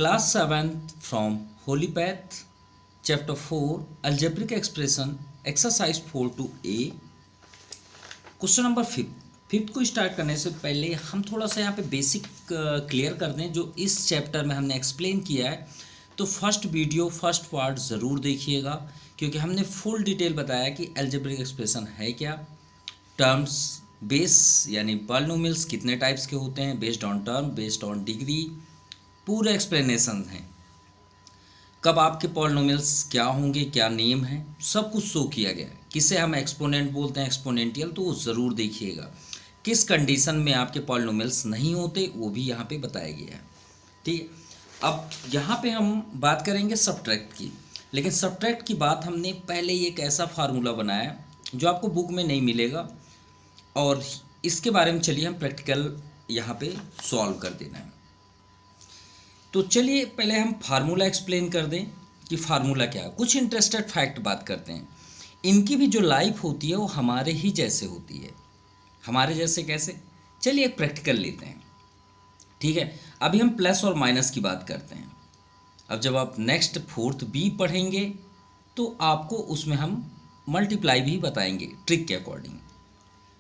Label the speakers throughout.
Speaker 1: Class 7th from Holy Path, Chapter 4, Algebraic Expression, Exercise 4 to A. Question number fifth को start करने से पहले हम थोड़ा सा यहाँ पे बेसिक क्लियर कर दें जो इस चैप्टर में हमने एक्सप्लेन किया है। तो फर्स्ट वीडियो फर्स्ट पार्ट ज़रूर देखिएगा क्योंकि हमने फुल डिटेल बताया कि अलजेब्रिक एक्सप्रेशन है क्या, टर्म्स, बेस यानी पॉलिनोमियल्स कितने टाइप्स के होते हैं, based on term, based on degree, पूरे एक्सप्लेनेशन हैं। कब आपके पॉलिनोमियल्स क्या होंगे, क्या नेम है, सब कुछ शो किया गया है। किसे हम एक्सपोनेंट बोलते हैं, एक्सपोनेंटियल, तो वो ज़रूर देखिएगा। किस कंडीशन में आपके पॉलिनोमियल्स नहीं होते वो भी यहाँ पे बताया गया है। ठीक है, अब यहाँ पे हम बात करेंगे सब्ट्रैक्ट की, लेकिन सब्ट्रैक्ट की बात हमने पहले एक ऐसा फार्मूला बनाया जो आपको बुक में नहीं मिलेगा और इसके बारे में चलिए हम प्रैक्टिकल यहाँ पे सॉल्व कर देना है। तो चलिए पहले हम फार्मूला एक्सप्लेन कर दें कि फार्मूला क्या है। कुछ इंटरेस्टेड फैक्ट बात करते हैं। इनकी भी जो लाइफ होती है वो हमारे ही जैसे होती है। हमारे जैसे कैसे? चलिए एक प्रैक्टिकल लेते हैं। ठीक है, अभी हम प्लस और माइनस की बात करते हैं। अब जब आप नेक्स्ट फोर्थ बी पढ़ेंगे तो आपको उसमें हम मल्टीप्लाई भी बताएंगे ट्रिक के अकॉर्डिंग।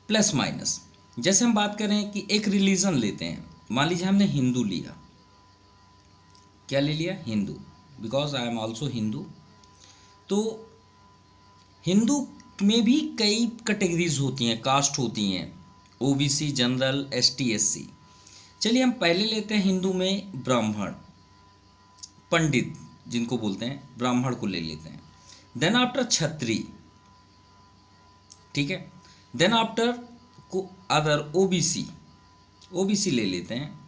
Speaker 1: प्लस माइनस, जैसे हम बात करें कि एक रिलीजन लेते हैं, मान लीजिए हमने हिंदू लिया। क्या ले लिया? Hindu, because I am also Hindu. तो हिंदू में भी कई कैटेगरीज होती हैं, कास्ट होती हैं, ओबीसी, जनरल, एसटी, एससी। चलिए हम पहले लेते हैं हिंदू में ब्राह्मण, पंडित जिनको बोलते हैं, ब्राह्मण को ले लेते हैं। देन आफ्टर छत्री, ठीक है। देन आफ्टर को अदर ओबीसी ले लेते हैं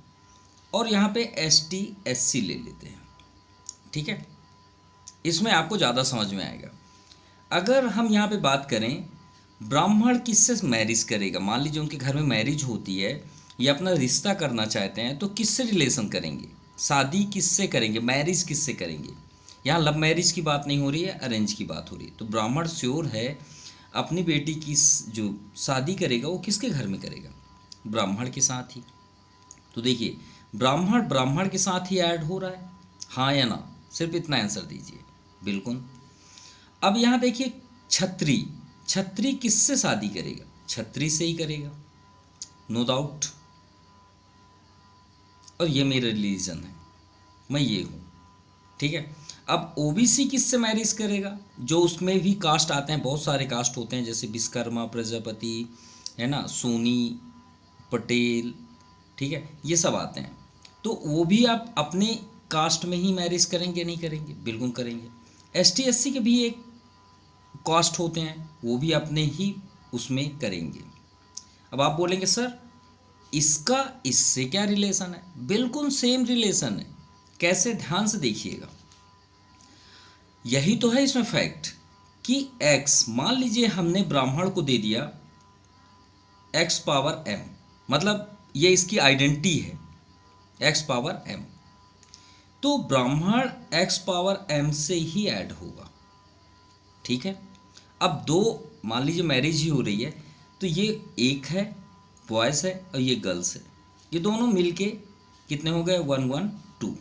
Speaker 1: और यहाँ पे एसटी, एससी ले लेते हैं। ठीक है, इसमें आपको ज़्यादा समझ में आएगा। अगर हम यहाँ पे बात करें ब्राह्मण किससे मैरिज करेगा, मान लीजिए उनके घर में मैरिज होती है या अपना रिश्ता करना चाहते हैं तो किससे रिलेशन करेंगे, शादी किससे करेंगे, मैरिज किससे करेंगे। यहाँ लव मैरिज की बात नहीं हो रही है, अरेंज की बात हो रही है। तो ब्राह्मण श्योर है अपनी बेटी की जो शादी करेगा वो किसके घर में करेगा, ब्राह्मण के साथ ही। तो देखिए ब्राह्मण के साथ ही ऐड हो रहा है, हाँ या ना, सिर्फ इतना आंसर दीजिए। बिल्कुल। अब यहाँ देखिए छत्री किससे शादी करेगा, छत्री से ही करेगा, नो डाउट। और ये मेरा रिलीजन है, मैं ये हूँ। ठीक है, अब ओबीसी किससे मैरिज करेगा, जो उसमें भी कास्ट आते हैं, बहुत सारे कास्ट होते हैं, जैसे विश्वकर्मा, प्रजापति, है ना, सोनी, पटेल, ठीक है, ये सब आते हैं। तो वो भी आप अपने कास्ट में ही मैरिज करेंगे, नहीं करेंगे? बिल्कुल करेंगे। एसटी, एससी के भी एक कास्ट होते हैं, वो भी अपने ही उसमें करेंगे। अब आप बोलेंगे सर इसका इससे क्या रिलेशन है? बिल्कुल सेम रिलेशन है। कैसे? ध्यान से देखिएगा, यही तो है इसमें फैक्ट कि x, मान लीजिए हमने ब्राह्मण को दे दिया x पावर m, मतलब ये इसकी आइडेंटिटी है x पावर m, तो ब्राह्मण x पावर m से ही ऐड होगा। ठीक है, अब दो, मान लीजिए मैरिज ही हो रही है, तो ये एक है बॉयज़ है और ये गर्ल्स है, ये दोनों मिलके कितने हो गए? 1 1 2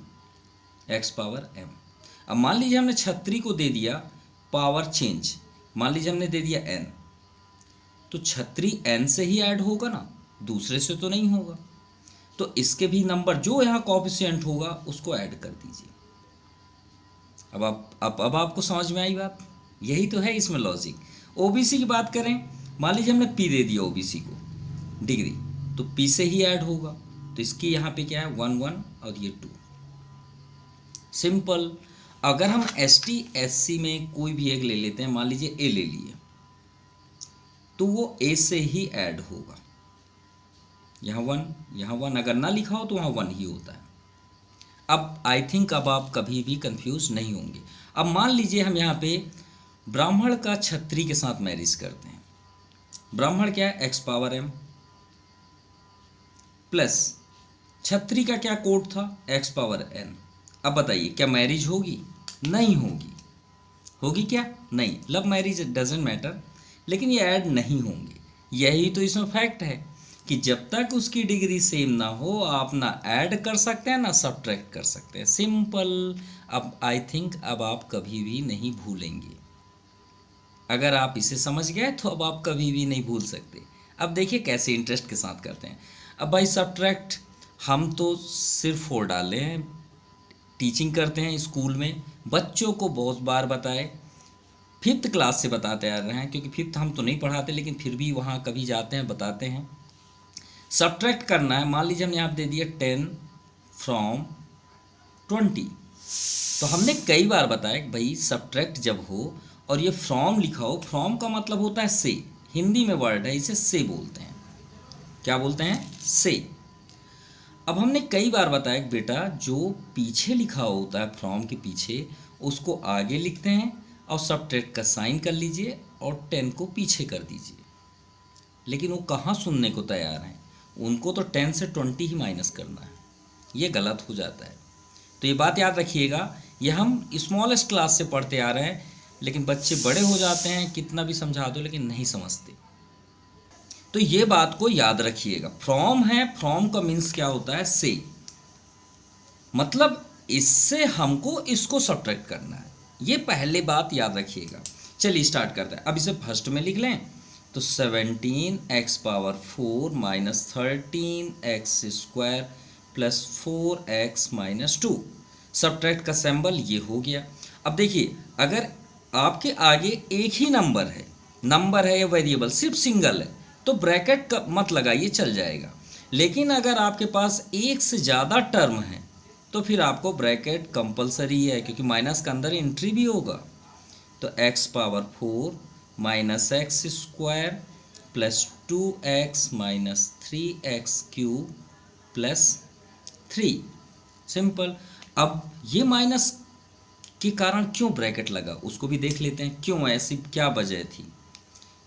Speaker 1: x पावर m। अब मान लीजिए हमने छत्री को दे दिया पावर चेंज, मान लीजिए हमने दे दिया n, तो छत्री n से ही ऐड होगा ना, दूसरे से तो नहीं होगा। तो इसके भी नंबर जो यहाँ कोएफिशिएंट होगा उसको ऐड कर दीजिए। अब आपको समझ में आई बात? यही तो है इसमें लॉजिक। ओबीसी की बात करें, मान लीजिए हमने पी दे दिया ओबीसी को डिग्री, तो पी से ही ऐड होगा, तो इसकी यहाँ पे क्या है? 1 1 और ये 2, सिंपल। अगर हम एसटी, एससी में कोई भी एक ले लेते हैं, मान लीजिए ए ले लिए, तो वो ए से ही ऐड होगा। यहाँ 1 अगर ना लिखा हो तो वहाँ 1 ही होता है। अब आई थिंक अब आप कभी भी कंफ्यूज नहीं होंगे। अब मान लीजिए हम यहाँ पे ब्राह्मण का छत्री के साथ मैरिज करते हैं। ब्राह्मण क्या है? x पावर m प्लस छत्री का क्या कोड था? x power n। अब बताइए क्या मैरिज होगी? नहीं होगी। होगी क्या? नहीं। लव मैरिज डजेंट मैटर, लेकिन ये ऐड नहीं होंगे। यही तो इसमें फैक्ट है। कि जब तक उसकी डिग्री सेम ना हो आप ना ऐड कर सकते हैं ना सब्ट्रैक्ट कर सकते हैं, सिंपल। अब आई थिंक अब आप कभी भी नहीं भूलेंगे, अगर आप इसे समझ गए तो अब आप कभी भी नहीं भूल सकते। अब देखिए कैसे इंटरेस्ट के साथ करते हैं। अब भाई सब्ट्रैक्ट हम तो सिर्फ 4 डाले हैं, टीचिंग करते हैं स्कूल में, बच्चों को बहुत बार बताए, 5th क्लास से बताते आ रहे हैं, क्योंकि 5th हम तो नहीं पढ़ाते लेकिन फिर भी वहाँ कभी जाते हैं बताते हैं। सब्ट्रैक्ट करना है, मान लीजिए हमने यहाँ दे दिया 10 फ्रॉम 20, तो हमने कई बार बताया कि भाई सब्ट्रैक्ट जब हो और ये फ्रॉम लिखा हो, फ्रॉम का मतलब होता है से, हिंदी में वर्ड है इसे से बोलते हैं। क्या बोलते हैं? से। अब हमने कई बार बताया कि बेटा जो पीछे लिखा होता है फ्रॉम के पीछे उसको आगे लिखते हैं और सब्ट्रैक्ट का साइन कर लीजिए और 10 को पीछे कर दीजिए। लेकिन वो कहाँ सुनने को तैयार हैं, उनको तो 10 से 20 ही माइनस करना है, ये गलत हो जाता है। तो ये बात याद रखिएगा, ये हम स्मॉलेस्ट क्लास से पढ़ते आ रहे हैं, लेकिन बच्चे बड़े हो जाते हैं कितना भी समझा दो लेकिन नहीं समझते। तो ये बात को याद रखिएगा, फ्रॉम है, फ्रॉम का मीन्स क्या होता है? से, मतलब इससे हमको इसको सब्ट्रैक्ट करना है, ये पहले बात याद रखिएगा। चलिए स्टार्ट करते हैं। अब इसे फर्स्ट में लिख लें तो 17x⁴ minus 13x² plus 4x minus 2, subtract का सिंबल ये हो गया। अब देखिए अगर आपके आगे एक ही नंबर है या वेरिएबल सिर्फ सिंगल है तो ब्रैकेट का मत लगाइए, चल जाएगा। लेकिन अगर आपके पास एक से ज़्यादा टर्म है तो फिर आपको ब्रैकेट कंपलसरी है, क्योंकि माइनस का अंदर एंट्री भी होगा। तो x⁴ minus x² plus 2x minus 3x³ plus 3, simple. अब ये माइनस के कारण क्यों ब्रैकेट लगा उसको भी देख लेते हैं, क्यों, ऐसी क्या वजह थी।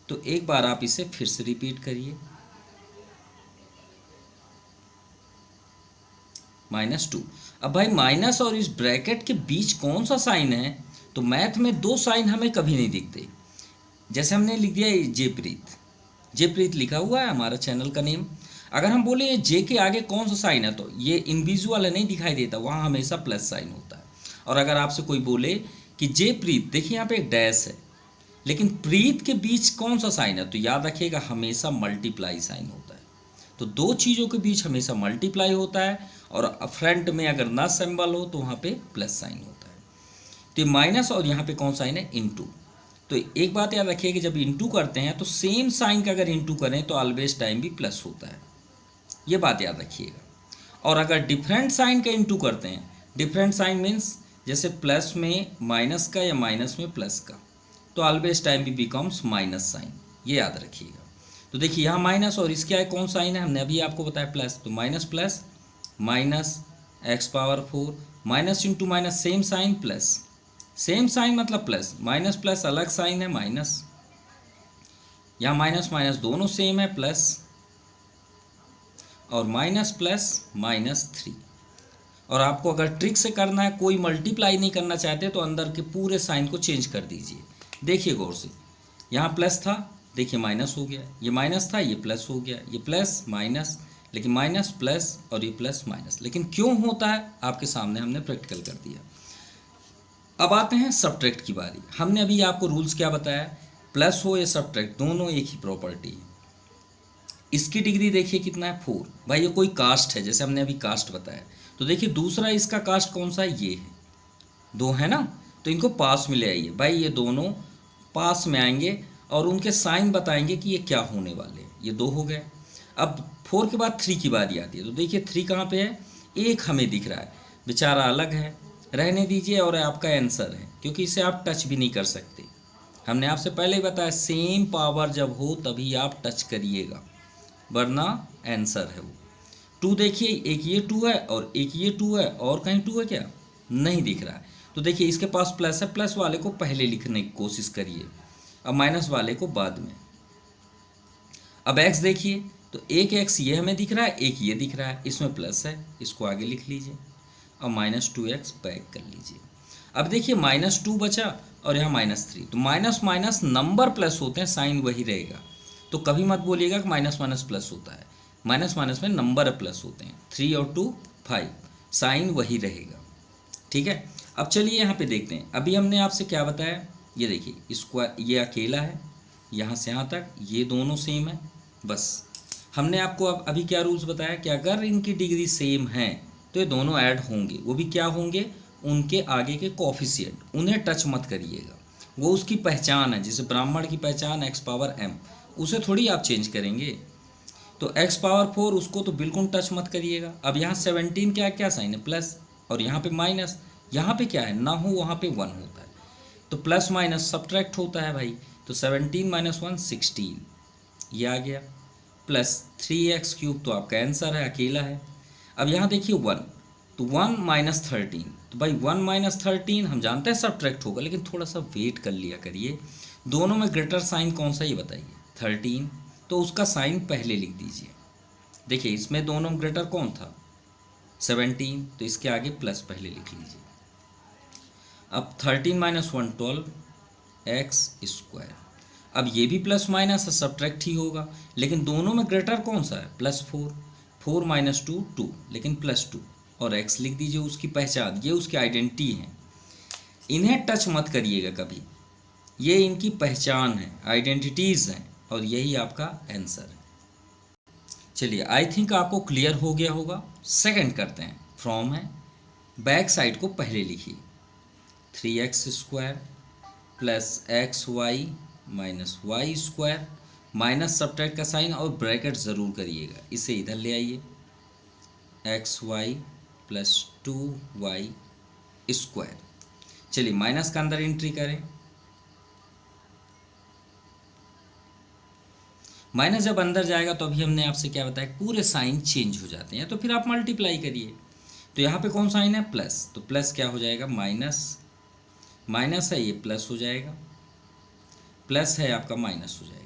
Speaker 1: तो एक बार आप इसे फिर से रिपीट करिए, -2। अब भाई माइनस और इस ब्रैकेट के बीच कौन सा साइन है? तो मैथ में 2 साइन हमें कभी नहीं दिखते। जैसे हमने लिख दिया जेप्रीत लिखा हुआ है हमारा चैनल का नेम। अगर हम बोले ये जे के आगे कौन सा साइन है तो ये इनविजुअल नहीं दिखाई देता, वहाँ हमेशा प्लस साइन होता है। और अगर आपसे कोई बोले कि जेप्रीत, देखिए यहाँ पे एक डैश है, लेकिन प्रीत के बीच कौन सा साइन है तो याद रखिएगा हमेशा मल्टीप्लाई साइन होता है। तो 2 चीज़ों के बीच हमेशा मल्टीप्लाई होता है, और फ्रंट में अगर ना सिंबल हो तो वहाँ पे प्लस साइन होता है। तो ये माइनस और यहाँ पे कौन साइन है? इनटू। तो एक बात याद रखिए कि जब इंटू करते हैं तो सेम साइन का अगर इंटू करें तो ऑलवेज टाइम भी प्लस होता है, ये बात याद रखिएगा। और अगर डिफरेंट साइन का इंटू करते हैं, डिफरेंट साइन मीन्स जैसे प्लस में माइनस का या माइनस में प्लस का, तो ऑलवेज टाइम भी बिकम्स माइनस साइन, ये याद रखिएगा। तो देखिए यहाँ माइनस और इसके आगे कौन साइन है, हमने अभी आपको बताया प्लस, तो minus plus minus x⁴ minus into minus same sign plus, same sign मतलब प्लस, माइनस प्लस अलग साइन है माइनस, यहाँ माइनस माइनस दोनों सेम है प्लस, और माइनस प्लस -3। और आपको अगर ट्रिक से करना है, कोई मल्टीप्लाई नहीं करना चाहते तो अंदर के पूरे साइन को चेंज कर दीजिए। देखिए गौर से, यहाँ प्लस था, देखिए माइनस हो गया, ये माइनस था ये प्लस हो गया, ये प्लस माइनस, लेकिन माइनस प्लस और ये प्लस माइनस। लेकिन क्यों होता है आपके सामने हमने प्रैक्टिकल कर दिया। अब आते हैं सब्ट्रैक्ट की बारी। हमने अभी आपको रूल्स क्या बताया, प्लस हो या सब्ट्रैक्ट दोनों एक ही प्रॉपर्टी है। इसकी डिग्री देखिए कितना है 4। भाई ये कोई कास्ट है, जैसे हमने अभी कास्ट बताया, तो देखिए दूसरा इसका कास्ट कौन सा है, ये है, 2 है ना, तो इनको पास में ले आइए। भाई ये दोनों पास में आएंगे और उनके साइन बताएंगे कि ये क्या होने वाले हैं। ये 2 हो गए। अब 4 के बाद 3 की बारी आती है, तो देखिए 3 कहाँ पे है, 1 हमें दिख रहा है, बेचारा अलग है, रहने दीजिए और आपका आंसर है, क्योंकि इसे आप टच भी नहीं कर सकते। हमने आपसे पहले ही बताया सेम पावर जब हो तभी आप टच करिएगा, वरना आंसर है वो। 2 देखिए, एक ये 2 है और एक ये 2 है, और कहीं 2 है क्या, नहीं दिख रहा है। तो देखिए इसके पास प्लस है, प्लस वाले को पहले लिखने की कोशिश करिए और माइनस वाले को बाद में। अब x देखिए, तो एक x ये हमें दिख रहा है, एक ये दिख रहा है, इसमें प्लस है, इसको आगे लिख लीजिए और -2x बैक कर लीजिए। अब देखिए -2 बचा और यहाँ -3, तो माइनस माइनस नंबर प्लस होते हैं, साइन वही रहेगा। तो कभी मत बोलिएगा कि माइनस माइनस प्लस होता है, माइनस माइनस में नंबर प्लस होते हैं, 3 और 2 5, साइन वही रहेगा। ठीक है, अब चलिए यहाँ पे देखते हैं। अभी हमने आपसे क्या बताया, ये देखिए स्क्वायर, ये अकेला है, यहाँ से यहाँ तक ये दोनों सेम है। बस हमने आपको अब अभी क्या रूल्स बताया कि अगर इनकी डिग्री सेम है तो ये दोनों ऐड होंगे। वो भी क्या होंगे, उनके आगे के कोफिशिएंट, उन्हें टच मत करिएगा। वो उसकी पहचान है, जैसे ब्राह्मण की पहचान x पावर m, उसे थोड़ी आप चेंज करेंगे। तो x पावर 4 उसको तो बिल्कुल टच मत करिएगा। अब यहाँ 17 क्या क्या साइन है, प्लस, और यहाँ पे माइनस, यहाँ पे क्या है, ना हो वहाँ पे 1 होता है, तो प्लस माइनस सब्ट्रैक्ट होता है भाई। तो 17 माइनस 1 16, ये आ गया, प्लस 3x³ तो आपका आंसर है, अकेला है। अब यहाँ देखिए 1, तो 1 माइनस 13, तो भाई 1 माइनस 13 हम जानते हैं सब्ट्रैक्ट होगा, लेकिन थोड़ा सा वेट कर लिया करिए। दोनों में ग्रेटर साइन कौन सा, ये बताइए, 13, तो उसका साइन पहले लिख दीजिए। देखिए इसमें दोनों में ग्रेटर कौन था, 17, तो इसके आगे प्लस पहले लिख लीजिए। अब 13 माइनस 1 12x²। अब ये भी प्लस माइनस सब्ट्रैक्ट ही होगा, लेकिन दोनों में ग्रेटर कौन सा है, +4, 4 माइनस 2 2, लेकिन +2, और x लिख दीजिए, उसकी पहचान, ये उसकी आइडेंटिटी है। इन्हें टच मत करिएगा कभी, ये इनकी पहचान है, आइडेंटिटीज़ हैं, और यही आपका आंसर है। चलिए आई थिंक आपको क्लियर हो गया होगा। सेकंड करते हैं, फ्रॉम है, बैक साइड को पहले लिखिए, 3x² plus xy minus y² minus subtract का साइन और ब्रैकेट ज़रूर करिएगा, इसे इधर ले आइए, xy प्लस 2y²। चलिए माइनस का अंदर एंट्री करें, माइनस जब अंदर जाएगा तो अभी हमने आपसे क्या बताया, पूरे साइन चेंज हो जाते हैं, तो फिर आप मल्टीप्लाई करिए। तो यहाँ पे कौन साइन है, प्लस, तो प्लस क्या हो जाएगा, माइनस, माइनस है ये प्लस हो जाएगा, प्लस है आपका माइनस हो जाएगा।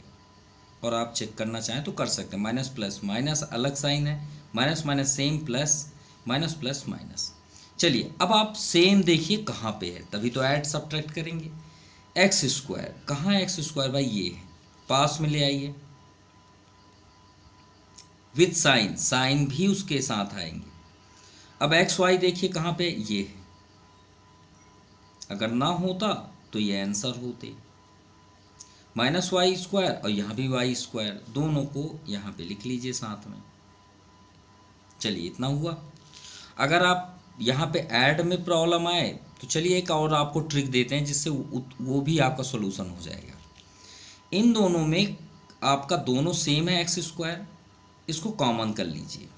Speaker 1: और आप चेक करना चाहें तो कर सकते हैं, माइनस प्लस माइनस अलग साइन है, minus minus same, plus minus plus minus. चलिए अब आप सेम देखिए कहाँ पे है, तभी तो ऐड सब्ट्रैक्ट करेंगे। x², कहाँ है x², भाई ये है, पास में ले आइए, विथ साइन, साइन भी उसके साथ आएंगे। अब xy देखिए कहाँ पे, ये है, अगर ना होता तो ये आंसर होते, -y² और यहाँ भी y², दोनों को यहाँ पे लिख लीजिए साथ में। चलिए इतना हुआ। अगर आप यहाँ पे ऐड में प्रॉब्लम आए तो चलिए एक और आपको ट्रिक देते हैं, जिससे वो भी आपका सॉल्यूशन हो जाएगा। इन दोनों में आपका दोनों सेम है x², इसको कॉमन कर लीजिए,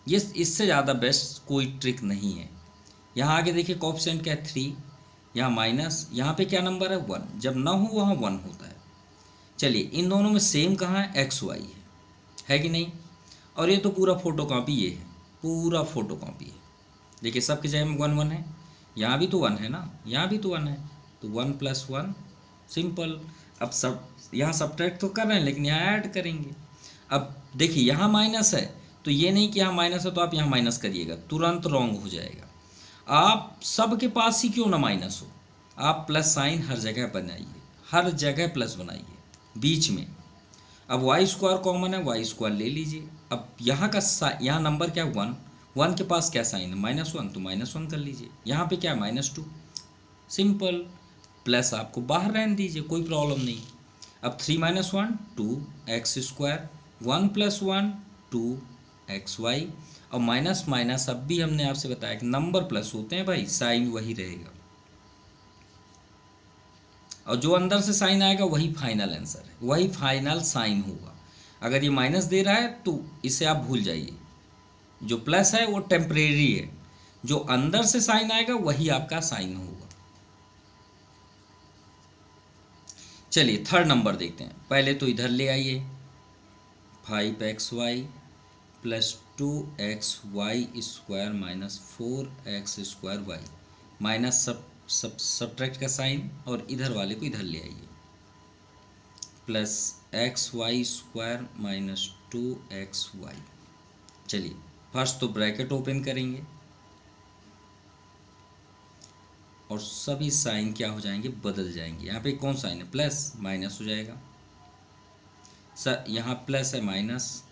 Speaker 1: ये इससे ज़्यादा बेस्ट कोई ट्रिक नहीं है। यहाँ आगे देखिए कोएफिशिएंट क्या है, 3, यहाँ माइनस, यहाँ पे क्या नंबर है, 1, जब ना हो वहाँ 1 होता है। चलिए इन दोनों में सेम कहाँ है, xy है कि नहीं, और ये तो पूरा फोटो कॉपी, ये है पूरा फोटो कॉपी है। देखिए सबकी जगह में 1 1 है, यहाँ भी तो 1 है ना, यहाँ भी तो 1 है, तो 1 + 1 सिंपल। अब सब यहाँ सब्ट्रैक्ट तो कर रहे हैं, लेकिन यहाँ ऐड करेंगे। अब देखिए यहाँ माइनस है, तो ये नहीं कि यहाँ माइनस है तो आप यहाँ माइनस करिएगा, तुरंत रॉन्ग हो जाएगा। आप सबके पास ही क्यों ना माइनस हो, आप प्लस साइन हर जगह बनाइए, हर जगह प्लस बनाइए बीच में। अब y² कॉमन है, y² ले लीजिए। अब यहाँ का यहाँ नंबर क्या है, 1, 1 के पास क्या साइन है, -1, तो -1 कर लीजिए। यहाँ पे क्या है, -2, सिंपल। प्लस आपको बाहर रहने दीजिए, कोई प्रॉब्लम नहीं। अब 3 - 1 2x², 1 + 1 2xy, और माइनस माइनस अब भी हमने आपसे बताया कि नंबर प्लस होते हैं भाई, साइन वही रहेगा, और जो अंदर से साइन आएगा वही फाइनल आंसर है, वही फाइनल साइन होगा। अगर ये माइनस दे रहा है तो इसे आप भूल जाइए, जो प्लस है वो टेम्परेरी है, जो अंदर से साइन आएगा वही आपका साइन होगा। चलिए थर्ड नंबर देखते हैं। पहले तो इधर ले आइए, 5xy + 2xy² - 4x² y, minus subtract का साइन, और इधर वाले को इधर ले आइए, +xy² - 2xy। चलिए फर्स्ट तो ब्रैकेट ओपन करेंगे और सभी साइन क्या हो जाएंगे, बदल जाएंगे। यहाँ पे कौन साइन है, प्लस, माइनस हो जाएगा सर, यहाँ प्लस है माइनस,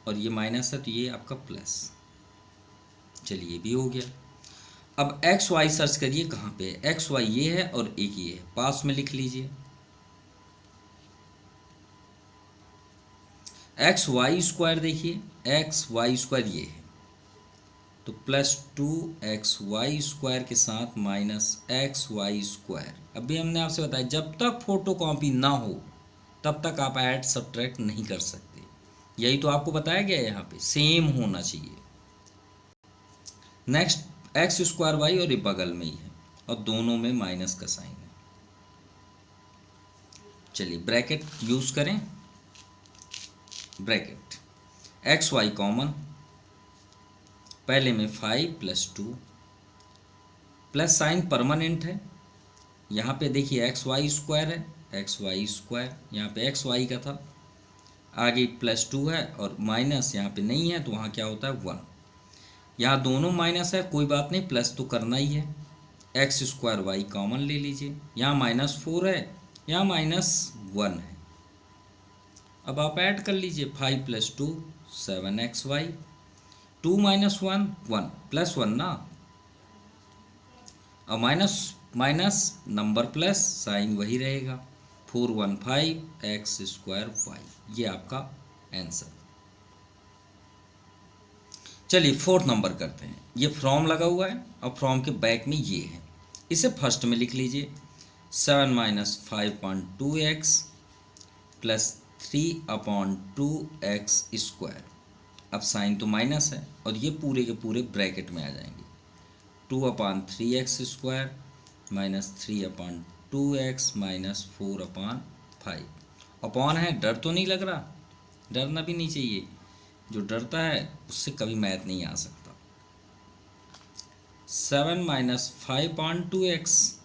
Speaker 1: और ये माइनस है तो ये आपका प्लस। चलिए ये भी हो गया। अब एक्स वाई सर्च करिए कहाँ पे है। एक्स वाई ये है और एक ये है, पास में लिख लीजिए। एक्स वाई स्क्वायर देखिए, एक्स वाई स्क्वायर ये है तो प्लस 2xy स्क्वायर के साथ माइनस एक्स वाई स्क्वायर। अभी हमने आपसे बताया जब तक फोटो कॉपी ना हो तब तक आप ऐड सब्ट्रैक्ट नहीं कर सकते। यही तो आपको बताया गया है, यहाँ पे सेम होना चाहिए। नेक्स्ट एक्स स्क्वायर वाई और ये बगल में ही है और दोनों में माइनस का साइन है। चलिए ब्रैकेट यूज करें। ब्रैकेट एक्स वाई कॉमन, पहले में 5 + 2 प्लस साइन परमानेंट है। यहाँ पे देखिए एक्स वाई स्क्वायर है, एक्स वाई स्क्वायर यहाँ पे एक्स वाई का था, आगे +2 है और माइनस यहाँ पे नहीं है तो वहाँ क्या होता है 1। यहाँ दोनों माइनस है, कोई बात नहीं, प्लस तो करना ही है। एक्स स्क्वायर वाई कॉमन ले लीजिए, यहाँ -4 है, यहाँ -1 है। अब आप ऐड कर लीजिए 5 + 2 7xy, 2 - 1 1 +1 ना, और minus minus number plus sign वही रहेगा। 415 एक्स स्क्वायर वाई, ये आपका आंसर। चलिए फोर्थ नंबर करते हैं। ये फ्रॉम लगा हुआ है और फ्रॉम के बैक में ये है, इसे फर्स्ट में लिख लीजिए 7 - 5.2x + 3/2x स्क्वायर। अब साइन तो माइनस है और ये पूरे के पूरे ब्रैकेट में आ जाएंगे। 2/3x square -3/2x -4/5। अपॉन है, डर तो नहीं लग रहा, डरना भी नहीं चाहिए। जो डरता है उससे कभी मैथ नहीं आ सकता। 7 - 5.2x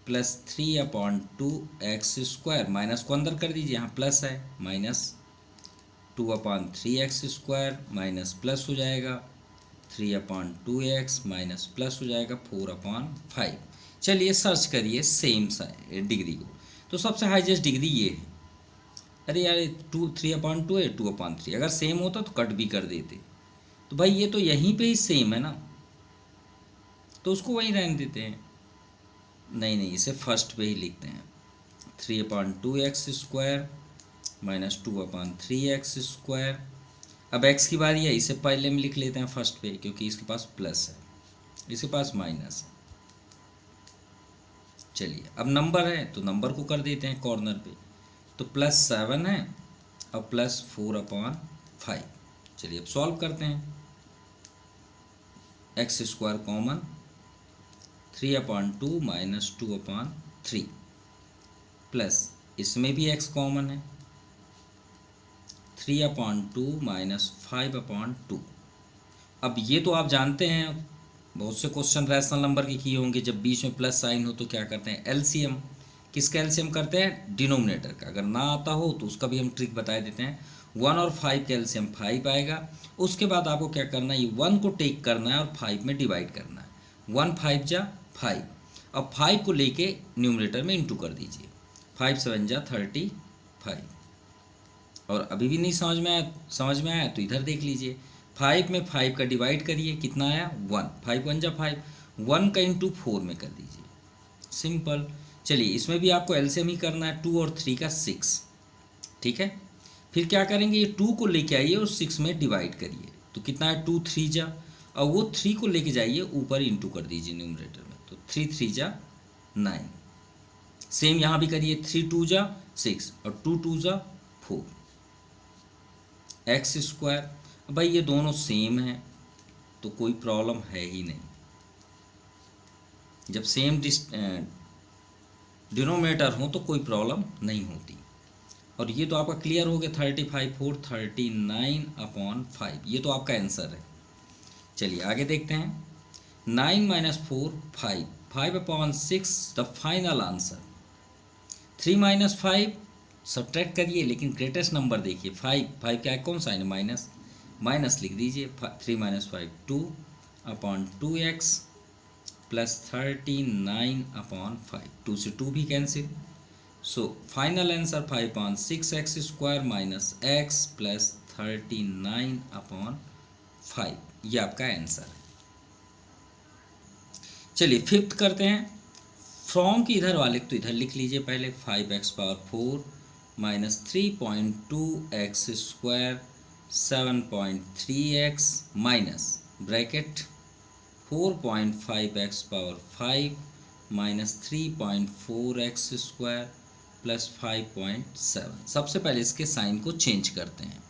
Speaker 1: + 3/2x स्क्वायर, माइनस को अंदर कर दीजिए, यहाँ प्लस है, -2/3x स्क्वायर माइनस प्लस हो जाएगा 3/2x माइनस प्लस हो जाएगा 4/5। चलिए सर्च करिए सेम डिग्री को, तो सबसे हाईएस्ट डिग्री ये है। अरे यार 3/2 है, 2/3, अगर सेम होता तो कट भी कर देते। तो भाई ये तो यहीं पे ही सेम है ना, तो उसको वहीं रहने देते हैं। नहीं, इसे फर्स्ट पे ही लिखते हैं 3/2x स्क्वायर -2/3x स्क्वायर। अब x की बारी है, इसे पहले में लिख लेते हैं फर्स्ट पे, क्योंकि इसके पास प्लस है, इसके पास माइनस है। चलिए अब नंबर है तो नंबर को कर देते हैं कॉर्नर पे, तो +7 है और +4/5। चलिए अब सॉल्व करते हैं। एक्स स्क्वायर कॉमन, 3/2 - 2/3 प्लस इसमें भी x कॉमन है, 3/2 - 5/2। अब ये तो आप जानते हैं, बहुत से क्वेश्चन रैशनल नंबर के किए होंगे, जब बीच में प्लस साइन हो तो क्या करते हैं, एलसीएम। किसका एलसीएम करते हैं, डिनोमिनेटर का। अगर ना आता हो तो उसका भी हम ट्रिक बता देते हैं। 1 और 5 का एलसीएम 5 आएगा। उसके बाद आपको क्या करना है, ये 1 को टेक करना है और 5 में डिवाइड करना है। 1 5 जा 5, अब 5 को लेके न्यूमरेटर में इंटू कर दीजिए, 5 7 जा 35। और अभी भी नहीं समझ में आया तो इधर देख लीजिए, 5 में 5 का डिवाइड करिए, कितना आया 1, 5 1 जा 5, 1 का इंटू 4 में कर दीजिए, सिंपल। चलिए इसमें भी आपको एलसीएम ही करना है, 2 और 3 का 6, ठीक है। फिर क्या करेंगे, ये 2 को लेके आइए और 6 में डिवाइड करिए, तो कितना है 2 3 जा, और वो 3 को लेके जाइए ऊपर इंटू कर दीजिए न्यूमरेटर में, तो 3 3 जा 9। सेम यहाँ भी करिए, 3 2 जा 6 और 2 2 जा 4 एक्स स्क्वायर। भाई ये दोनों सेम हैं तो कोई प्रॉब्लम है ही नहीं। जब सेम डिनोमिनेटर हो तो कोई प्रॉब्लम नहीं होती। और ये तो आपका क्लियर हो गया, 35 4 39/5, ये तो आपका आंसर है। चलिए आगे देखते हैं, 9 - 4 5, 5/6 द फाइनल आंसर। 3 - 5 सब्ट्रैक्ट करिए, लेकिन ग्रेटेस्ट नंबर देखिए 5 क्या कौन सा है, माइनस लिख दीजिए। 3 - 5 2/2x + 39/5, 2 से 2 भी cancel. So final answer 5/6x square - x + 39/5, ये आपका आंसर है। चलिए फिफ्थ करते हैं। फ्रॉम की इधर वाले तो इधर लिख लीजिए पहले, 5x⁴ minus 3.2x² 7.3x minus bracket 4.5x⁵ minus 3.4x² plus 5.7। सबसे पहले इसके साइन को चेंज करते हैं।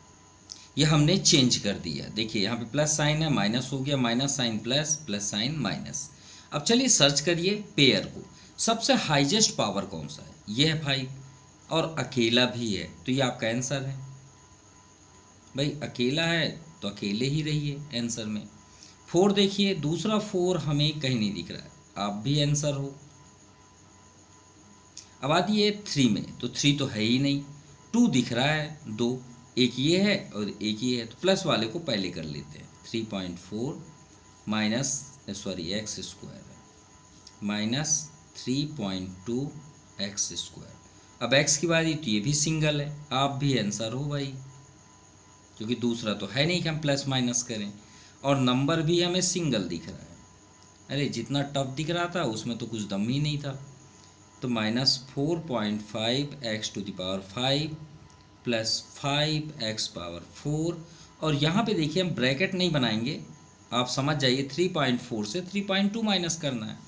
Speaker 1: ये हमने चेंज कर दिया, देखिए यहाँ पे प्लस साइन है, माइनस हो गया, minus sign plus, plus sign minus. अब चलिए सर्च करिए पेयर को, सबसे हाईएस्ट पावर कौन सा है, ये है 5 और अकेला भी है, तो ये आपका आंसर है। भाई अकेला है तो अकेले ही रहिए आंसर में। 4 देखिए, दूसरा 4 हमें कहीं नहीं दिख रहा है, आप भी आंसर हो। अब आती है 3 में, तो 3 तो है ही नहीं, 2 दिख रहा है, 2, एक ये है और एक ये है, तो प्लस वाले को पहले कर लेते हैं। 3.4 माइनस x² माइनस 3.2x²। अब x की बारी, तो ये भी सिंगल है, आप भी आंसर हो भाई, क्योंकि दूसरा तो है नहीं कि हम प्लस माइनस करें, और नंबर भी हमें सिंगल दिख रहा है। अरे जितना टफ दिख रहा था उसमें तो कुछ दम ही नहीं था। तो माइनस 4.5x⁵ प्लस 5x⁴, और यहाँ पे देखिए हम ब्रैकेट नहीं बनाएंगे, आप समझ जाइए 3.4 से 3.2 माइनस करना है,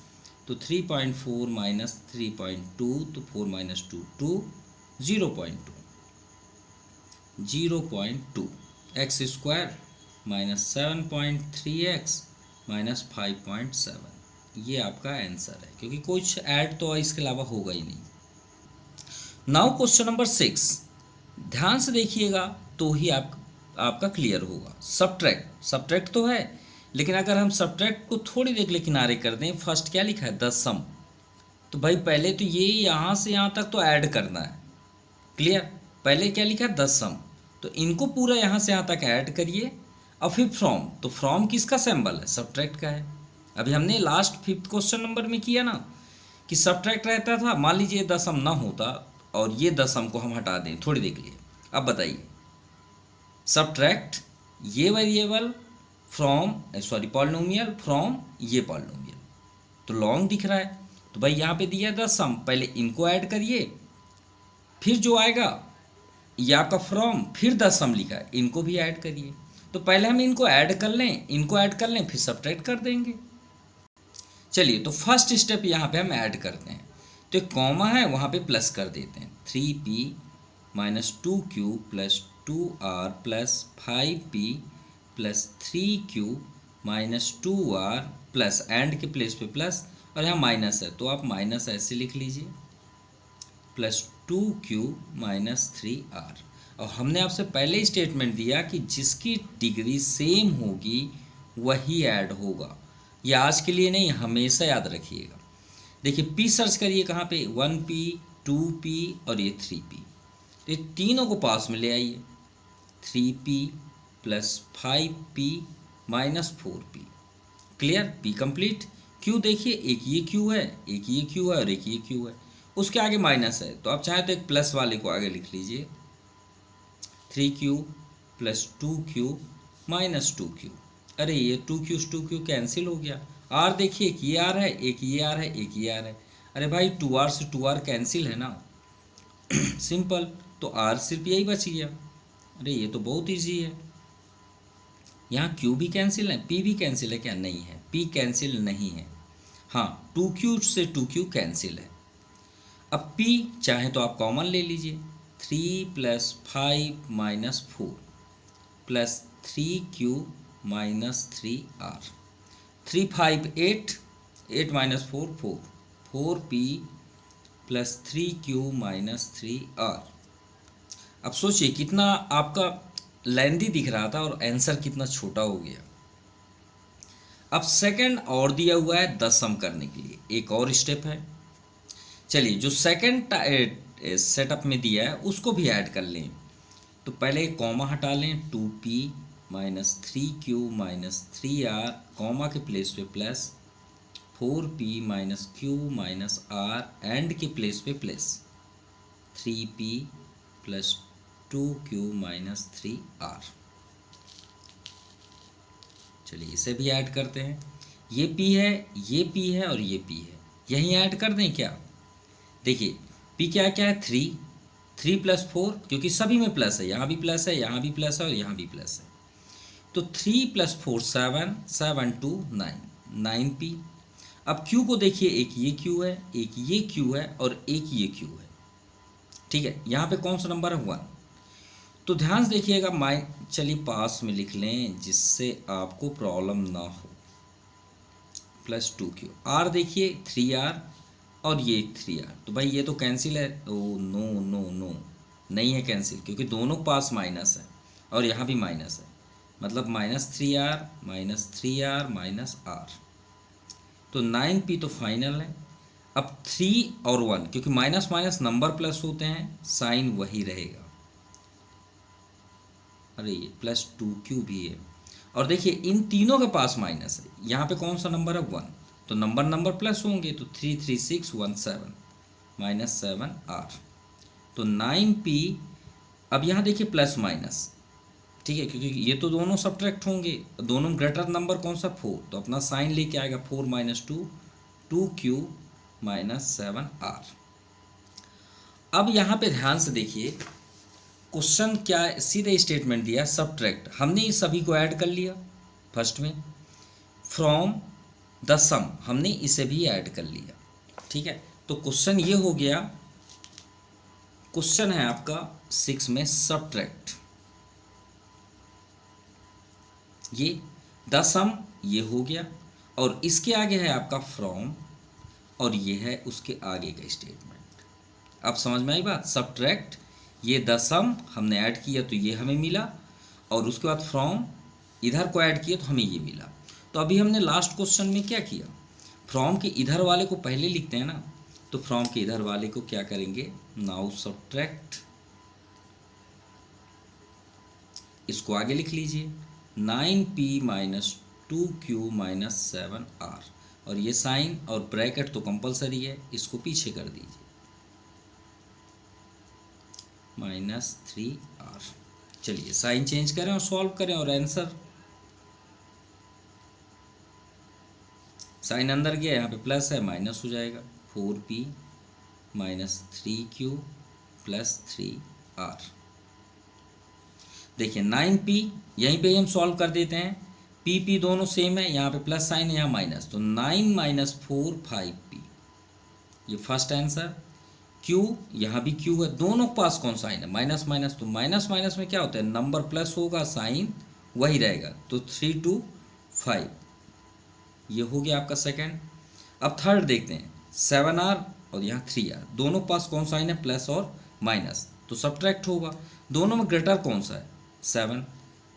Speaker 1: तो 3.4 माइनस 3.2, तो 4 minus 2 2, 0.2 x² minus 7.3x minus 5.7, ये आपका आंसर है, क्योंकि कुछ ऐड तो इसके अलावा होगा ही नहीं। नाउ क्वेश्चन नंबर 6, ध्यान से देखिएगा तो ही आपका क्लियर होगा। सब्ट्रैक्ट तो है, लेकिन अगर हम सब्ट्रैक्ट को थोड़ी देर के लिए किनारे कर दें, फर्स्ट क्या लिखा है, दशम, तो भाई पहले तो ये यहाँ से यहाँ तक तो ऐड करना है, क्लियर। पहले क्या लिखा है, दशम, तो इनको पूरा यहाँ से यहाँ तक ऐड करिए, और फिर फ्रॉम, तो फ्रॉम किसका सिंबल है, सब्ट्रैक्ट का है। अभी हमने लास्ट 5th क्वेश्चन नंबर में किया ना कि सब्ट्रैक्ट रहता था, मान लीजिए दशम ना होता और ये दशम को हम हटा दें थोड़ी देर के लिए। अब बताइए, सब्ट्रैक्ट ये वेरिएबल फ्रॉम पॉलिनोमियल फ्रॉम ये पॉलिनोमियल, तो लॉन्ग दिख रहा है, तो भाई यहाँ पे दिया दशम, पहले इनको ऐड करिए, फिर जो आएगा ये आपका फ्रॉम, फिर दशम लिखा है, इनको भी ऐड करिए। तो पहले हम इनको ऐड कर लें, फिर सब्ट्रैक्ट कर देंगे। चलिए, तो फर्स्ट स्टेप यहाँ पे हम ऐड करते हैं, तो एक कॉमा है वहाँ पे प्लस कर देते हैं, 3p minus 2q plus 2r plus 5p plus 3q minus 2r plus and के प्लेस पे प्लस, और यहाँ माइनस है तो आप माइनस ऐसे लिख लीजिए, प्लस 2q माइनस 3r। और हमने आपसे पहले ही स्टेटमेंट दिया कि जिसकी डिग्री सेम होगी वही ऐड होगा, ये आज के लिए नहीं, हमेशा याद रखिएगा। देखिए p सर्च करिए कहाँ पे, 1p 2p और ये 3p, तो ये तीनों को पास में ले आइए, 3p plus 5p minus 4p, clear, p complete. q देखिए, एक ये q है, एक ये q है और एक ये q है, उसके आगे माइनस है, तो आप चाहे तो एक प्लस वाले को आगे लिख लीजिए, 3q plus 2q minus 2q। अरे ये 2q कैंसिल हो गया, r देखिए, एक ये r है, एक ये r है, एक ये r है, अरे भाई 2r से 2r कैंसिल है ना सिंपल, तो r सिर्फ यही बच गया। अरे ये तो बहुत इजी है, यहाँ q भी कैंसिल है, p भी कैंसिल है क्या, नहीं है, p कैंसिल नहीं है, हाँ 2q से 2q कैंसिल है। अब p चाहे तो आप कॉमन ले लीजिए, 3 plus 5 minus 4 plus 3q minus 3r, 3 5 8, 8 minus 4 4, 4p plus 3q minus 3r। अब सोचिए कितना आपका लेंदी दिख रहा था और आंसर कितना छोटा हो गया। अब सेकंड और दिया हुआ है दशम करने के लिए, एक और स्टेप है। चलिए, जो सेकंड सेटअप में दिया है उसको भी ऐड कर लें, तो पहले कॉमा हटा लें, 2p minus 3q minus 3r, comma के प्लेस पे plus 4p minus q minus r, and के प्लेस पे plus 3p plus 2q minus 3r। चलिए इसे भी ऐड करते हैं। ये p है, ये p है और ये p है, यहीं ऐड कर दें क्या? देखिए p क्या क्या है 3, 3 + 4, क्योंकि सभी में प्लस है, यहाँ भी प्लस है, यहाँ भी प्लस है और यहाँ भी प्लस है। तो 3 + 4 7, 7 2 9, 9p। अब q को देखिए, एक ये q है, एक ये q है और एक ये q है। ठीक है, यहाँ पे कौन सा नंबर है 1। तो ध्यान से देखिएगा, चलिए पास में लिख लें जिससे आपको प्रॉब्लम ना हो। +2q, r देखिए 3r और ये 3r, तो भाई ये तो कैंसिल है। ओ नो नो नो, नहीं है कैंसिल, क्योंकि दोनों पास माइनस है और यहाँ भी माइनस है, मतलब -3r माइनस r। तो 9p तो फाइनल है। अब 3 और 1, क्योंकि माइनस माइनस नंबर प्लस होते हैं, साइन वही रहेगा। अरे ये +2q भी है, और देखिए इन तीनों के पास माइनस है, यहाँ पे कौन सा नंबर है 1, तो नंबर प्लस होंगे, तो 3 3 6 1 7 -7r। तो 9p, अब यहाँ देखिए प्लस माइनस, ठीक है, क्योंकि ये तो दोनों सब्ट्रैक्ट होंगे, दोनों में ग्रेटर नंबर कौन सा 4, तो अपना साइन लेके आएगा 4 - 2 2q -7r। अब यहाँ पे ध्यान से देखिए, क्वेश्चन क्या सीधे स्टेटमेंट दिया, सब्ट्रैक्ट, हमने इस सभी को ऐड कर लिया फर्स्ट में, फ्रॉम द सम हमने इसे भी ऐड कर लिया। ठीक है, तो क्वेश्चन ये हो गया, क्वेश्चन है आपका 6 में सब्ट्रैक्ट, ये द सम ये हो गया, और इसके आगे है आपका फ्रॉम, और ये है उसके आगे का स्टेटमेंट। अब समझ में आई बात, सब्ट्रैक्ट, ये द सम हमने ऐड किया तो ये हमें मिला, और उसके बाद फ्रॉम इधर को ऐड किया तो हमें ये मिला। तो अभी हमने लास्ट क्वेश्चन में क्या किया, फ्रॉम के इधर वाले को पहले लिखते हैं ना, तो फ्रॉम के इधर वाले को क्या करेंगे, नाउ सब्ट्रैक्ट, इसको आगे लिख लीजिए 9p - 2q -7r, और ये साइन और ब्रैकेट तो कंपलसरी है, इसको पीछे कर दीजिए -3r। चलिए साइन चेंज करें और सॉल्व करें, और आंसर साइन अंदर गया, यहाँ पे प्लस है, माइनस हो जाएगा, 4p - 3q +3r। देखिए 9p यहीं पे हम सॉल्व कर देते हैं, p दोनों सेम है, यहाँ पे प्लस साइन है, यहाँ माइनस, तो 9 - 4 5p, ये फर्स्ट आंसर। q, यहाँ भी q है, दोनों के पास कौन साइन है, माइनस माइनस, तो माइनस माइनस में क्या होता है, नंबर प्लस होगा, साइन वही रहेगा, तो 3 2 5, ये हो गया आपका सेकंड। अब थर्ड देखते हैं, 7r और यहाँ 3r, दोनों के पास कौन साइन है, प्लस और माइनस, तो सब्ट्रैक्ट होगा, दोनों में ग्रेटर कौन सा है, 7,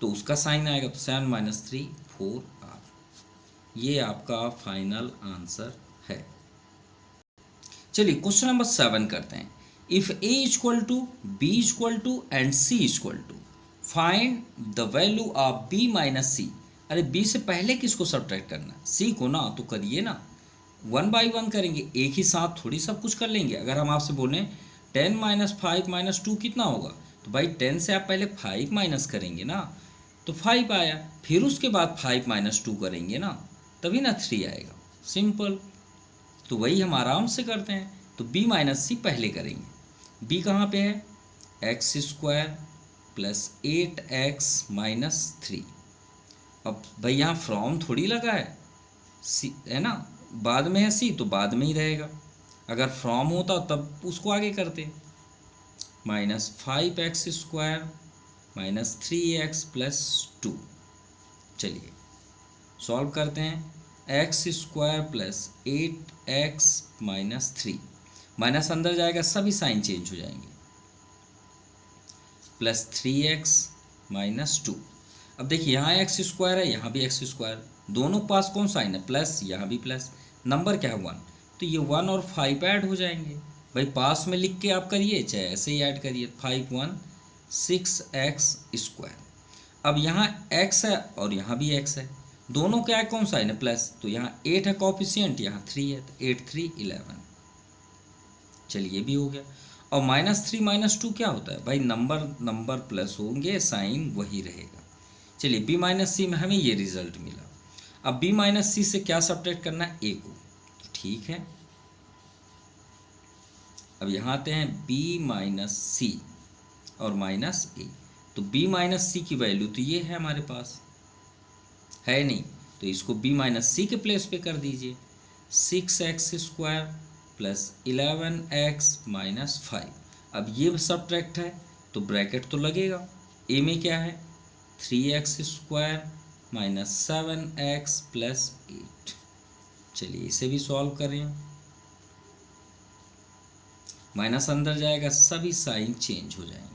Speaker 1: तो उसका साइन आएगा, तो 7 - 3 4r। ये आपका फाइनल आंसर है। चलिए क्वेश्चन नंबर 7 करते हैं। If a = b = and c = find the value of b - c। अरे b से पहले किसको सब्ट्रैक्ट करना है, c को ना, तो करिए ना, 1 बाई 1 करेंगे, एक ही साथ थोड़ी सब कुछ कर लेंगे। अगर हम आपसे बोलें 10 - 5 - 2 कितना होगा, तो भाई 10 से आप पहले 5 माइनस करेंगे ना, तो 5 आया, फिर उसके बाद 5 - 2 करेंगे ना, तभी ना 3 आएगा, सिंपल। तो वही हम आराम से करते हैं, तो b - c पहले करेंगे। b कहाँ पे है, x² + 8x - 3। अब भाई यहाँ फ्रॉम थोड़ी लगा है, c है ना, बाद में है c तो बाद में ही रहेगा, अगर फ्रॉम होता तब उसको आगे करते, -5x² - 3x + 2। चलिए सॉल्व करते हैं, x² + 8x - 3, माइनस अंदर जाएगा, सभी साइन चेंज हो जाएंगे, +3x - 2। अब देखिए यहाँ x² है, यहाँ भी x², दोनों पास कौन साइन है, प्लस, यहाँ भी प्लस, नंबर क्या है 1, तो ये 1 और 5 ऐड हो जाएंगे। भाई पास में लिख के आप करिए, चाहे ऐसे ही ऐड करिए, 5 1 6x²। अब यहाँ x है और यहाँ भी x है, दोनों क्या है, कौन साइन है, प्लस, तो यहाँ 8 है कॉफिशिएंट, यहाँ 3 है, तो 8 3 11। चलिए भी हो गया। और -3 -2 क्या होता है भाई, नंबर प्लस होंगे, साइन वही रहेगा। चलिए b माइनस सी में हमें ये रिजल्ट मिला। अब b माइनस सी से क्या सब्ट्रैक्ट करना है, a को, तो ठीक है। अब यहाँ आते हैं b माइनस सी और माइनस a, तो b माइनस सी की वैल्यू तो ये है हमारे पास, है नहीं, तो इसको b माइनस सी के प्लेस पे कर दीजिए। 6x² plus 11x minus 5। अब ये सब्ट्रैक्ट है तो ब्रैकेट तो लगेगा। a में क्या है, 3x² माइनस 7x प्लस 8। चलिए इसे भी सॉल्व करें, माइनस अंदर जाएगा, सभी साइन चेंज हो जाएंगे।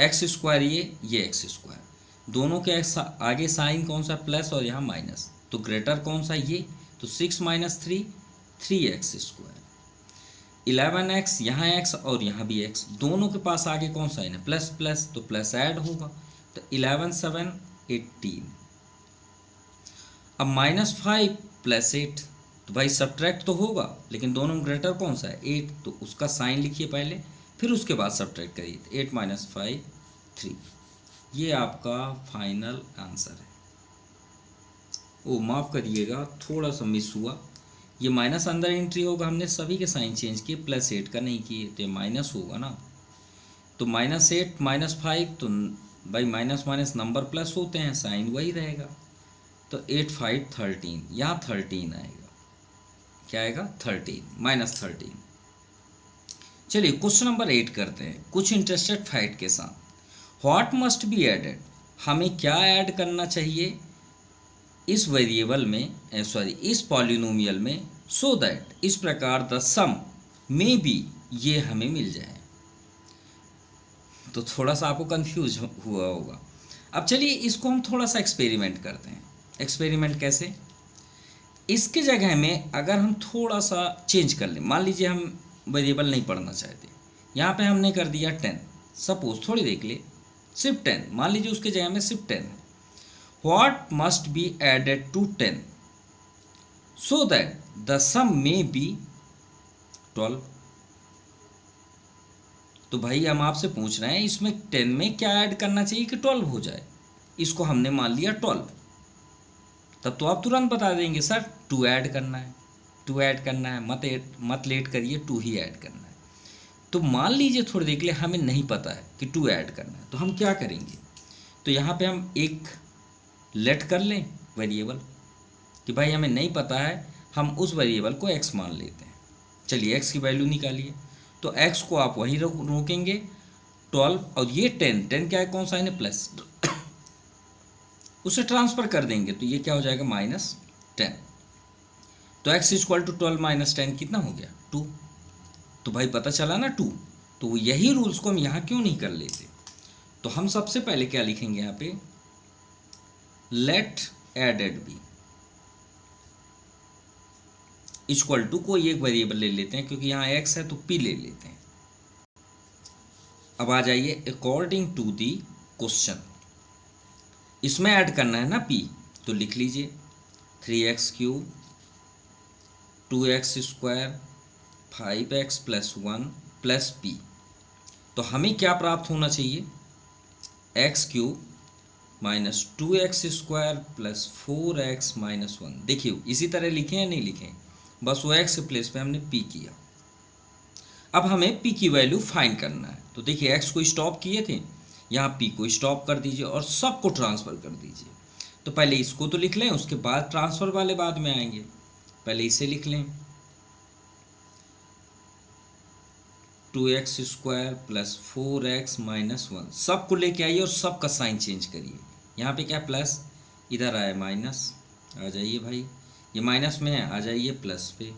Speaker 1: x², ये x², दोनों के आगे साइन कौन सा, प्लस, और यहाँ माइनस, तो ग्रेटर कौन सा, ये, तो 6 माइनस 3 3x²। 11x, यहाँ x और यहाँ भी x, दोनों के पास आगे कौन सा है, प्लस प्लस, तो प्लस ऐड होगा, तो 11 7 18। अब -5 प्लस 8, तो भाई सब्ट्रैक्ट तो होगा, लेकिन दोनों में ग्रेटर कौन सा है, 8, तो उसका साइन लिखिए पहले, फिर उसके बाद सब्ट्रैक्ट करिए। 8 - 5 3। ये आपका फाइनल आंसर है। ओ माफ़ करिएगा, थोड़ा सा मिस हुआ, ये माइनस अंदर एंट्री होगा, हमने सभी के साइन चेंज किए, +8 का नहीं किए, तो ये माइनस होगा ना, तो -8 -5, तो भाई माइनस माइनस नंबर प्लस होते हैं, साइन वही रहेगा, तो 8 5 13, यहाँ 13 आएगा, क्या आएगा, 13 -13। चलिए क्वेश्चन नंबर 8 करते हैं, कुछ इंटरेस्टेड फैक्ट के साथ। व्हाट मस्ट बी एडेड, हमें क्या ऐड करना चाहिए इस वेरिएबल में, इस पॉलिनोमियल में, सो दैट, इस प्रकार द सम में बी, ये हमें मिल जाए। तो थोड़ा सा आपको कंफ्यूज हुआ होगा। अब चलिए इसको हम थोड़ा सा एक्सपेरिमेंट करते हैं। एक्सपेरिमेंट कैसे, इसके जगह में अगर हम थोड़ा सा चेंज कर लें, मान लीजिए हम वेरिएबल नहीं पढ़ना चाहते, यहाँ पे हमने कर दिया 10, सपोज, थोड़ी देख ले, सिर्फ 10, मान लीजिए उसके जगह में सिर्फ 10 है। What must be added to 10 so that the sum may be 12। तो भाई हम आपसे पूछ रहे हैं इसमें 10 में क्या ऐड करना चाहिए कि 12 हो जाए। इसको हमने मान लिया 12, तब तो आप तुरंत बता देंगे सर 2 ऐड करना है, 2 ऐड करना है, मत लेट करिए, 2 ही ऐड करना है। तो मान लीजिए थोड़ी देर के लिए हमें नहीं पता है कि 2 ऐड करना है, तो हम क्या करेंगे, तो यहाँ पे हम एक लेट कर लें वेरिएबल, कि भाई हमें नहीं पता है, हम उस वेरिएबल को x मान लेते हैं। चलिए x की वैल्यू निकालिए, तो x को आप वहीं रोकेंगे 12, और ये 10 क्या है, कौन सा है, प्लस, उसे ट्रांसफ़र कर देंगे, तो ये क्या हो जाएगा, -10। तो x = 12 - 10 कितना हो गया, 2। तो भाई पता चला ना 2, तो यही रूल्स को हम यहाँ क्यों नहीं कर लेते। तो हम सबसे पहले क्या लिखेंगे यहाँ पे, let added be equal to, कोई एक वेरिएबल ले लेते हैं, क्योंकि यहाँ x है तो p ले लेते हैं। अब आ जाइए अकॉर्डिंग टू दी क्वेश्चन, इसमें ऐड करना है ना p, तो लिख लीजिए 3x³ 2x² 5x + 1 + p। तो हमें क्या प्राप्त होना चाहिए, x³ - 2x² + 4x - 1। देखिए इसी तरह लिखें या नहीं लिखें, बस वो x के प्लेस पे हमने p किया। अब हमें p की वैल्यू फाइंड करना है, तो देखिए x को स्टॉप किए थे, यहाँ p को स्टॉप कर दीजिए और सबको ट्रांसफ़र कर दीजिए। तो पहले इसको तो लिख लें, उसके बाद ट्रांसफ़र वाले बाद में आएंगे, पहले इसे लिख लें, 2x² + 4x - 1, सबको लेके आइए और सबका साइन चेंज करिए। यहाँ पे क्या प्लस, इधर आए माइनस, आ जाइए भाई, ये माइनस में है, आ जाइए प्लस पे,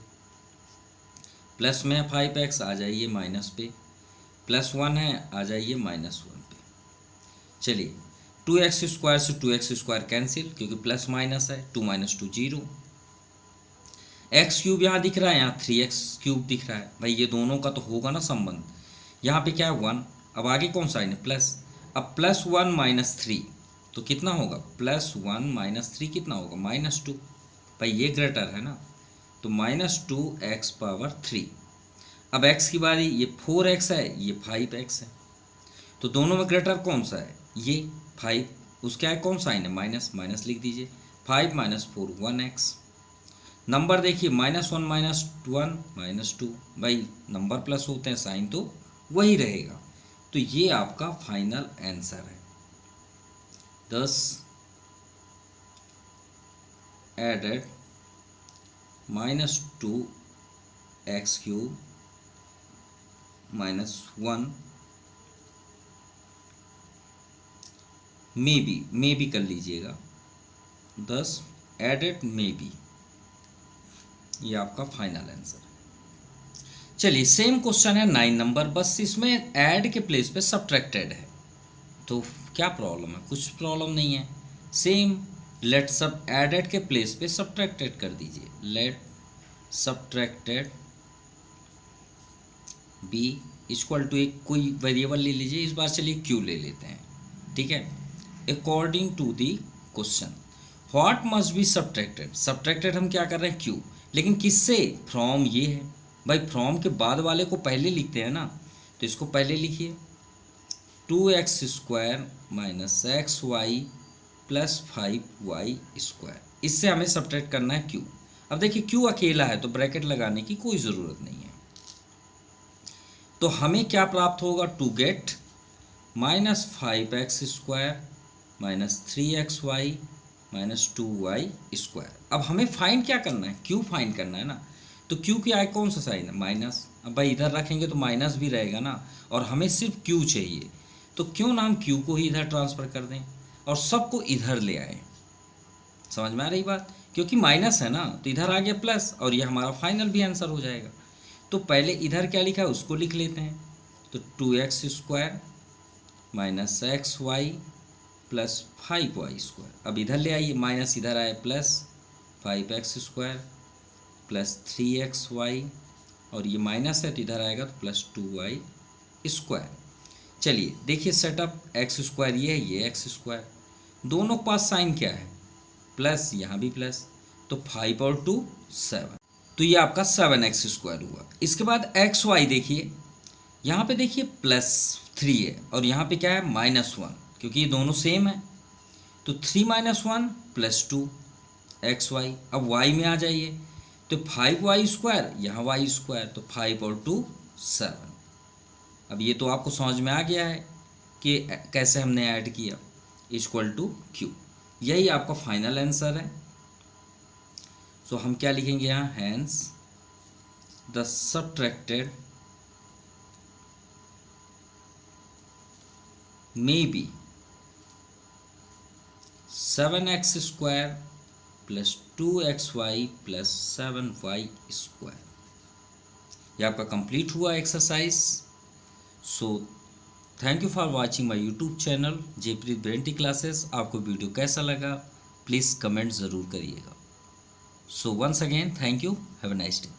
Speaker 1: प्लस में है 5x, आ जाइए माइनस पे, +1 है, आ जाइए -1 पे। चलिए 2x² से 2x² कैंसिल, क्योंकि प्लस माइनस है, 2 - 2 0। x³ यहाँ दिख रहा है, यहाँ 3x³ दिख रहा है, भाई ये दोनों का तो होगा ना संबंध। यहाँ पे क्या है 1, अब आगे कौन सा है, प्लस, अब +1 - 3 तो कितना होगा, +1 - 3 कितना होगा, -2। भाई ये ग्रेटर है ना, तो -2x⁻3। अब x की बारी, ये 4x है, ये 5x है, तो दोनों में ग्रेटर कौन सा है, ये 5, उसका है कौन साइन है, माइनस, माइनस लिख दीजिए। 5 - 4 1x। नंबर देखिए -1 - 1 -2, भाई नंबर प्लस होते हैं साइन तो वही रहेगा। तो ये आपका फाइनल आंसर है। 10 एडेड -2x³ -1 मे बी कर लीजिएगा। 10 एडेड मे बी, ये आपका फाइनल आंसर है। चलिए सेम क्वेश्चन है 9 नंबर, बस इसमें ऐड के प्लेस पे सब्ट्रैक्टेड है। तो क्या प्रॉब्लम है, कुछ प्रॉब्लम नहीं है। सेम लेट सब एडेड के प्लेस पे सब्ट्रैक्टेड कर दीजिए। Let subtracted be equal to एक कोई वेरिएबल ले लीजिए, इस बार चलिए क्यू ले लेते हैं, ठीक है। According to the question what must be subtracted, subtracted हम क्या कर रहे हैं, क्यू, लेकिन किससे, फ्रॉम ये है भाई, फ्रॉम के बाद वाले को पहले लिखते हैं ना, तो इसको पहले लिखिए। 2x² - xy + 5y², इससे हमें सब्ट्रैक्ट करना है क्यू। अब देखिए क्यू अकेला है तो ब्रैकेट लगाने की कोई ज़रूरत नहीं है। तो हमें क्या प्राप्त होगा, to get -5x² - 3xy - 2y²। अब हमें फाइंड क्या करना है, क्यू फाइंड करना है ना। तो क्यू की आए कौन सा साइन है, माइनस। अब भाई इधर रखेंगे तो माइनस भी रहेगा ना, और हमें सिर्फ क्यू चाहिए, तो क्यों ना हम क्यू को ही इधर ट्रांसफ़र कर दें और सबको इधर ले आए। समझ में आ रही बात, क्योंकि माइनस है ना, तो इधर आ गया प्लस, और ये हमारा फाइनल भी आंसर हो जाएगा। तो पहले इधर क्या लिखा है उसको लिख लेते हैं। तो 2x² - xy + 5y²। अब इधर ले आइए, माइनस इधर आए प्लस 5x² + 3xy, और ये माइनस है तो इधर आएगा तो +2y²। चलिए देखिए सेटअप, x² ये x², दोनों के पास साइन क्या है, प्लस, यहाँ भी प्लस, तो 5 और 2 7, तो ये आपका 7x² हुआ। इसके बाद xy देखिए, यहाँ पे देखिए +3 है और यहाँ पे क्या है -1, क्योंकि ये दोनों सेम है, तो 3 - 1 +2 xy। अब y में आ जाइए, तो 5y², यहाँ y², तो 5 और 2 7। अब ये तो आपको समझ में आ गया है कि कैसे हमने ऐड किया, इक्वल टू क्यू। यही आपका फाइनल आंसर है। सो हम क्या लिखेंगे यहाँ, hence the subtracted may be 7x² + 2xy + 7y²। ये आपका कंप्लीट हुआ exercise. So thank you for watching my YouTube channel Jaipreet Brainty classes. आपको वीडियो कैसा लगा प्लीज़ कमेंट ज़रूर करिएगा। So once again thank you, have a nice day.